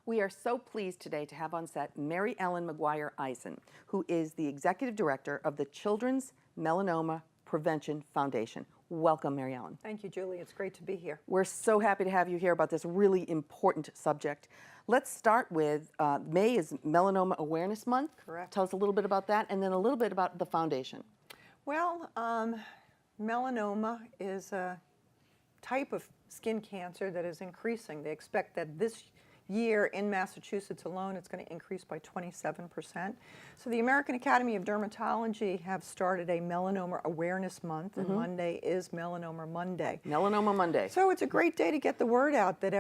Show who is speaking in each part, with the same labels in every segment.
Speaker 1: We are so pleased today to have on set Mary Ellen McGuire Eisen, who is the Executive Director of the Children's Melanoma Prevention Foundation. Welcome, Mary Ellen.
Speaker 2: Thank you, Julie. It's great to be here.
Speaker 1: We're so happy to have you here about this really important subject. Let's start with May is Melanoma Awareness Month.
Speaker 2: Correct.
Speaker 1: Tell us a little bit about that, and then a little bit about the foundation.
Speaker 2: Well, melanoma is a type of skin cancer that is increasing. They expect that this year in Massachusetts alone, it's going to increase by 27%. So the American Academy of Dermatology have started a Melanoma Awareness Month, and Monday is Melanoma Monday.
Speaker 1: Melanoma Monday.
Speaker 2: So it's a great day to get the word out that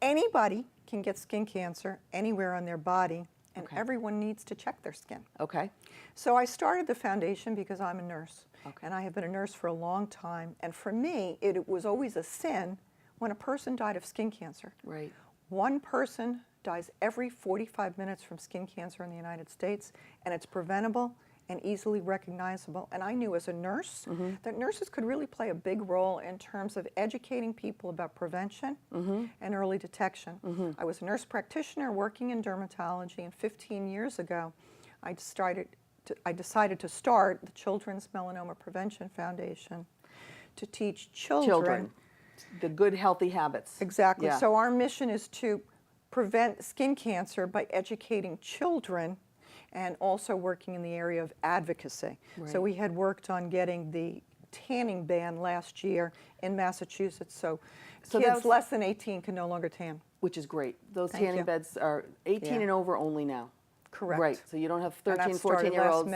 Speaker 2: anybody can get skin cancer anywhere on their body, and everyone needs to check their skin.
Speaker 1: Okay.
Speaker 2: So I started the foundation because I'm a nurse, and I have been a nurse for a long time, and for me, it was always a sin when a person died of skin cancer.
Speaker 1: Right.
Speaker 2: One person dies every 45 minutes from skin cancer in the United States, and it's preventable and easily recognizable. And I knew as a nurse that nurses could really play a big role in terms of educating people about prevention and early detection. I was a nurse practitioner working in dermatology, and 15 years ago, I decided to start the Children's Melanoma Prevention Foundation to teach children
Speaker 1: the good, healthy habits.
Speaker 2: Exactly.
Speaker 1: Yeah.
Speaker 2: So our mission is to prevent skin cancer by educating children and also working in the area of advocacy.
Speaker 1: Right.
Speaker 2: So we had worked on getting the tanning ban last year in Massachusetts, so kids less than 18 can no longer tan.
Speaker 1: Which is great. Those
Speaker 2: Thank
Speaker 1: tanning
Speaker 2: you.
Speaker 1: beds are 18 and over only now.
Speaker 2: Correct.
Speaker 1: Right. So you don't have 13, 14-year-olds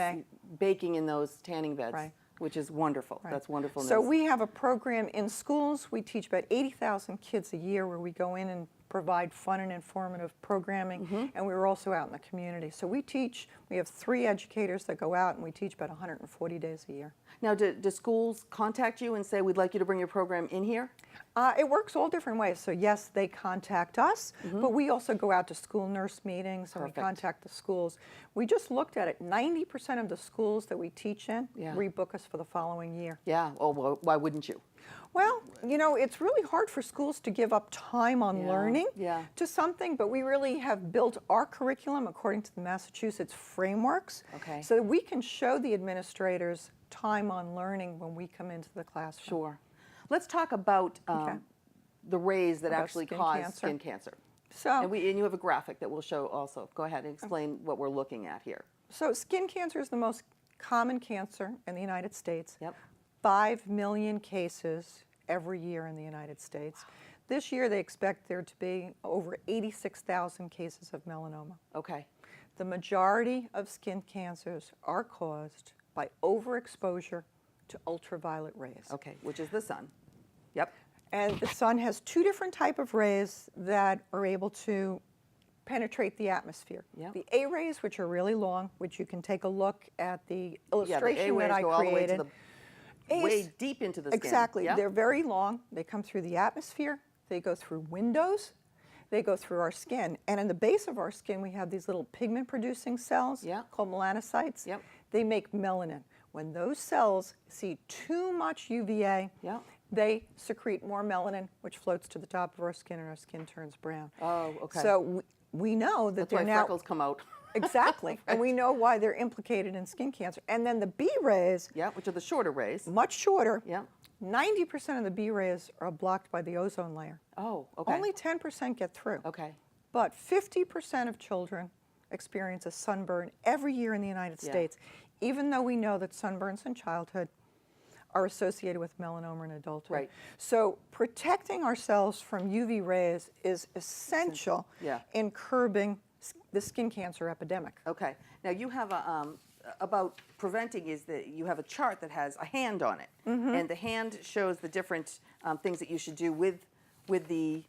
Speaker 1: baking in those tanning beds.
Speaker 2: Right.
Speaker 1: Which is wonderful.
Speaker 2: Right.
Speaker 1: That's wonderful news.
Speaker 2: So we have a program in schools. We teach about 80,000 kids a year where we go in and provide fun and informative programming, and we're also out in the community. So we have 3 educators that go out, and we teach about 140 days a year.
Speaker 1: Now, do schools contact you and say, we'd like you to bring your program in here?
Speaker 2: It works all different ways. So yes, they contact us, but we also go out to school nurse meetings and we contact the schools. We just looked at it. 90% of the schools that we teach in rebook us for the following year.
Speaker 1: Yeah. Oh, well, why wouldn't you?
Speaker 2: Well, you know, it's really hard for schools to give up time on learning to something, but we really have built our curriculum according to the Massachusetts frameworks so that we can show the administrators time on learning when we come into the classroom.
Speaker 1: Sure. Let's talk about the rays that actually cause skin cancer.
Speaker 2: So,
Speaker 1: and you have a graphic that we'll show also. Go ahead and explain what we're looking at here.
Speaker 2: So skin cancer is the most common cancer in the United States.
Speaker 1: Yep.
Speaker 2: 5 million cases every year in the United States. This year they expect there to be over 86,000 cases of melanoma.
Speaker 1: Okay.
Speaker 2: The majority of skin cancers are caused by overexposure to ultraviolet rays.
Speaker 1: Okay, which is the sun. Yep.
Speaker 2: And the sun has 2 different types of rays that are able to penetrate the atmosphere. Yep. The A rays, which are really long, which you can take a look at the illustration that I created.
Speaker 1: All the way to way deep into the skin.
Speaker 2: Exactly.
Speaker 1: Yep.
Speaker 2: They're very long. They come through the atmosphere. They go through windows. They go through our skin. And in the base of our skin, we have these little pigment-producing cells called melanocytes.
Speaker 1: Yep.
Speaker 2: They make melanin. When those cells see too much UVA, they secrete more melanin, which floats to the top of our skin, and our skin turns brown.
Speaker 1: Oh, okay.
Speaker 2: So we know that they're now
Speaker 1: freckles come out.
Speaker 2: Exactly. And we know why they're implicated in skin cancer. And then the B rays,
Speaker 1: which are the shorter rays.
Speaker 2: much shorter.
Speaker 1: Yeah.
Speaker 2: 90% of the B rays are blocked by the ozone layer.
Speaker 1: Oh, okay.
Speaker 2: Only 10% get through.
Speaker 1: Okay.
Speaker 2: But 50% of children experience a sunburn every year in the United States, even though we know that sunburns in childhood are associated with melanoma in adulthood.
Speaker 1: Right.
Speaker 2: So protecting ourselves from UV rays is essential in curbing the skin cancer epidemic.
Speaker 1: Okay. Now you have about preventing is that you have a chart that has a hand on it, and the hand shows the different things that you should do with the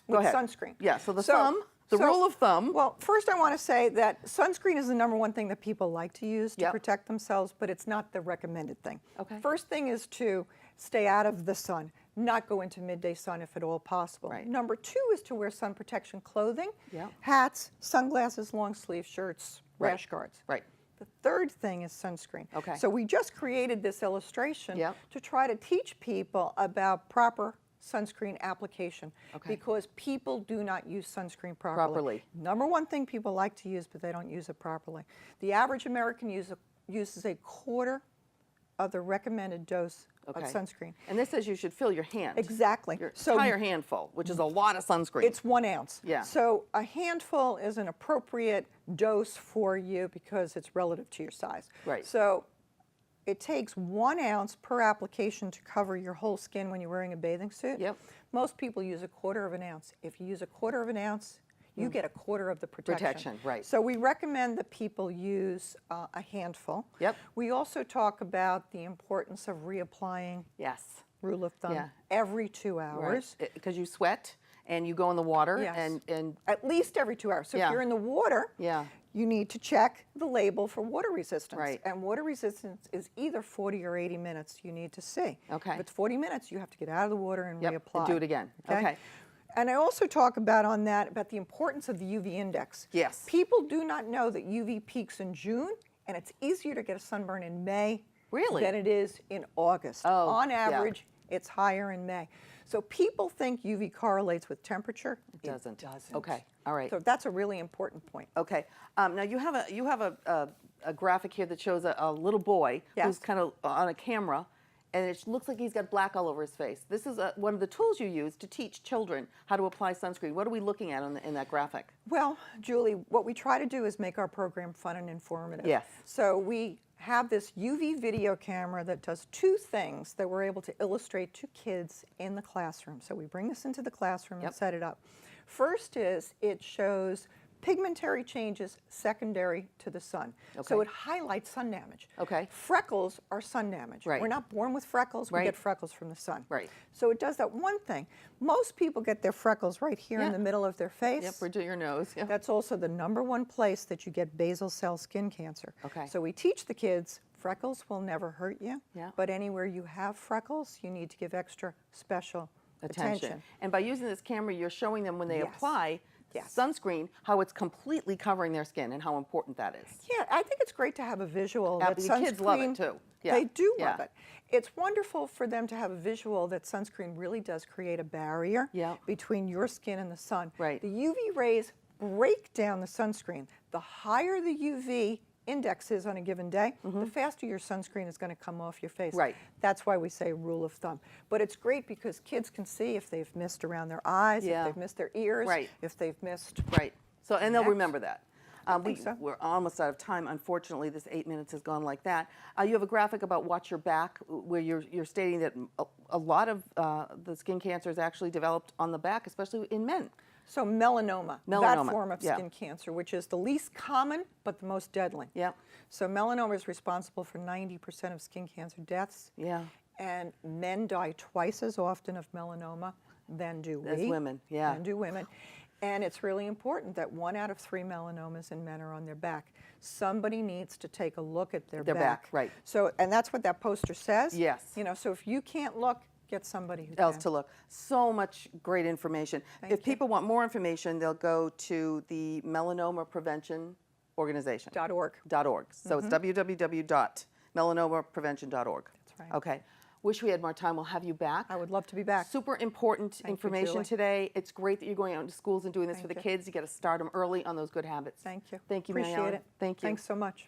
Speaker 2: sunscreen.
Speaker 1: Yeah. So the thumb. The rule of thumb.
Speaker 2: Well, first I want to say that sunscreen is the #1 thing that people like to use to protect themselves, but it's not the recommended thing.
Speaker 1: Okay.
Speaker 2: First thing is to stay out of the sun, not go into midday sun if at all possible.
Speaker 1: Right.
Speaker 2: #2 is to wear sun protection clothing, hats, sunglasses, long sleeve shirts, rash guards.
Speaker 1: Right.
Speaker 2: The third thing is sunscreen.
Speaker 1: Okay.
Speaker 2: So we just created this illustration to try to teach people about proper sunscreen application
Speaker 1: Okay.
Speaker 2: because people do not use sunscreen properly. Number one thing people like to use, but they don't use it properly. The average American uses a quarter of the recommended dose of sunscreen.
Speaker 1: And this says you should fill your hand.
Speaker 2: Exactly.
Speaker 1: Your
Speaker 2: So
Speaker 1: entire handful, which is a lot of sunscreen.
Speaker 2: it's 1 ounce.
Speaker 1: Yeah.
Speaker 2: So a handful is an appropriate dose for you because it's relative to your size.
Speaker 1: Right.
Speaker 2: So it takes 1 ounce per application to cover your whole skin when you're wearing a bathing suit.
Speaker 1: Yep.
Speaker 2: Most people use a quarter of an ounce. If you use a quarter of an ounce, you get a quarter of the protection.
Speaker 1: Protection, right.
Speaker 2: So we recommend that people use a handful.
Speaker 1: Yep.
Speaker 2: We also talk about the importance of reapplying,
Speaker 1: Yes.
Speaker 2: rule of thumb,
Speaker 1: Yeah.
Speaker 2: every 2 hours.
Speaker 1: Because you sweat and you go in the water
Speaker 2: Yes.
Speaker 1: and
Speaker 2: At least every 2 hours. So
Speaker 1: Yeah.
Speaker 2: if you're in the water,
Speaker 1: yeah.
Speaker 2: you need to check the label for water resistance.
Speaker 1: Right.
Speaker 2: And water resistance is either 40 or 80 minutes you need to see.
Speaker 1: Okay.
Speaker 2: If it's 40 minutes, you have to get out of the water and
Speaker 1: Yep,
Speaker 2: reapply.
Speaker 1: and do it again. Okay.
Speaker 2: And I also talk about about the importance of the UV index.
Speaker 1: Yes.
Speaker 2: People do not know that UV peaks in June, and it's easier to get a sunburn in May
Speaker 1: Really?
Speaker 2: than it is in August.
Speaker 1: Oh,
Speaker 2: On
Speaker 1: yeah.
Speaker 2: average, it's higher in May. So people think UV correlates with temperature.
Speaker 1: It doesn't.
Speaker 2: It doesn't.
Speaker 1: Okay. All right.
Speaker 2: So that's a really important point.
Speaker 1: Okay. Now you have a graphic here that shows a little boy
Speaker 2: Yes.
Speaker 1: who's kind of on a camera, and it looks like he's got black all over his face. This is one of the tools you use to teach children how to apply sunscreen. What are we looking at in that graphic?
Speaker 2: Well, Julie, what we try to do is make our program fun and informative.
Speaker 1: Yes.
Speaker 2: So we have this UV video camera that does 2 things that we're able to illustrate to kids in the classroom. So we bring this into the classroom and set it up. First is it shows pigmentary changes secondary to the sun. So
Speaker 1: Okay.
Speaker 2: it highlights sun damage.
Speaker 1: Okay.
Speaker 2: Freckles are sun damage.
Speaker 1: Right.
Speaker 2: We're not born with freckles, we
Speaker 1: Right.
Speaker 2: get freckles from the sun.
Speaker 1: Right.
Speaker 2: So it does that one thing. Most people get their freckles right here in
Speaker 1: Yeah.
Speaker 2: the middle of their face.
Speaker 1: Yep, or do your nose. Yeah.
Speaker 2: That's also the #1 place that you get basal cell skin cancer.
Speaker 1: Okay.
Speaker 2: So we teach the kids freckles will never hurt you,
Speaker 1: Yeah.
Speaker 2: but anywhere you have freckles, you need to give extra special attention.
Speaker 1: And by using this camera, you're showing them when they
Speaker 2: Yes.
Speaker 1: apply
Speaker 2: Yes.
Speaker 1: sunscreen how it's completely covering their skin and how important that is.
Speaker 2: Yeah, I think it's great to have a visual
Speaker 1: Yeah,
Speaker 2: that
Speaker 1: the
Speaker 2: sunscreen.
Speaker 1: kids love it too. Yeah.
Speaker 2: They do
Speaker 1: Yeah.
Speaker 2: love it. It's wonderful for them to have a visual that sunscreen really does create a barrier
Speaker 1: Yeah.
Speaker 2: between your skin and the sun.
Speaker 1: Right.
Speaker 2: The UV rays break down the sunscreen. The higher the UV index is on a given day, the faster your sunscreen is going to come off your face.
Speaker 1: Right.
Speaker 2: That's why we say rule of thumb. But it's great because kids can see if they've missed around their eyes,
Speaker 1: Yeah.
Speaker 2: if they've missed their ears,
Speaker 1: Right.
Speaker 2: if they've missed.
Speaker 1: Right. So, and they'll
Speaker 2: Next.
Speaker 1: remember that.
Speaker 2: think so.
Speaker 1: We're almost out of time. Unfortunately, this 8 minutes has gone like that. You have a graphic about watch your back, where you're stating that a lot of the skin cancer is actually developed on the back, especially in men.
Speaker 2: So melanoma, that
Speaker 1: Melanoma,
Speaker 2: form of
Speaker 1: yeah.
Speaker 2: skin cancer, which is the least common but the most deadly.
Speaker 1: Yep.
Speaker 2: So melanoma is responsible for 90% of skin cancer deaths.
Speaker 1: Yeah.
Speaker 2: And men die twice as often of melanoma than do
Speaker 1: As
Speaker 2: we.
Speaker 1: women, yeah.
Speaker 2: Than do women. And it's really important that 1 out of 3 melanomas in men are on their back. Somebody needs to take a look at their back.
Speaker 1: Right.
Speaker 2: So, and that's what that poster says.
Speaker 1: Yes.
Speaker 2: You know, so if you can't look, get somebody who
Speaker 1: Else
Speaker 2: can.
Speaker 1: to look. So much great information.
Speaker 2: Thank
Speaker 1: If
Speaker 2: you.
Speaker 1: people want more information, they'll go to the Melanoma Prevention Organization.
Speaker 2: .org.
Speaker 1: .org. So it's www.melanomaprevention.org.
Speaker 2: That's right.
Speaker 1: Okay. Wish we had more time. We'll have you back.
Speaker 2: I would love to be back.
Speaker 1: Super important
Speaker 2: Thank you,
Speaker 1: information
Speaker 2: Julie.
Speaker 1: today. It's great that you're going out into schools and doing this
Speaker 2: Thank
Speaker 1: for the
Speaker 2: you.
Speaker 1: kids. You got to start them early on those good habits.
Speaker 2: Thank you.
Speaker 1: Thank you,
Speaker 2: Appreciate
Speaker 1: Mariella.
Speaker 2: it.
Speaker 1: Thank you.
Speaker 2: Thanks so much.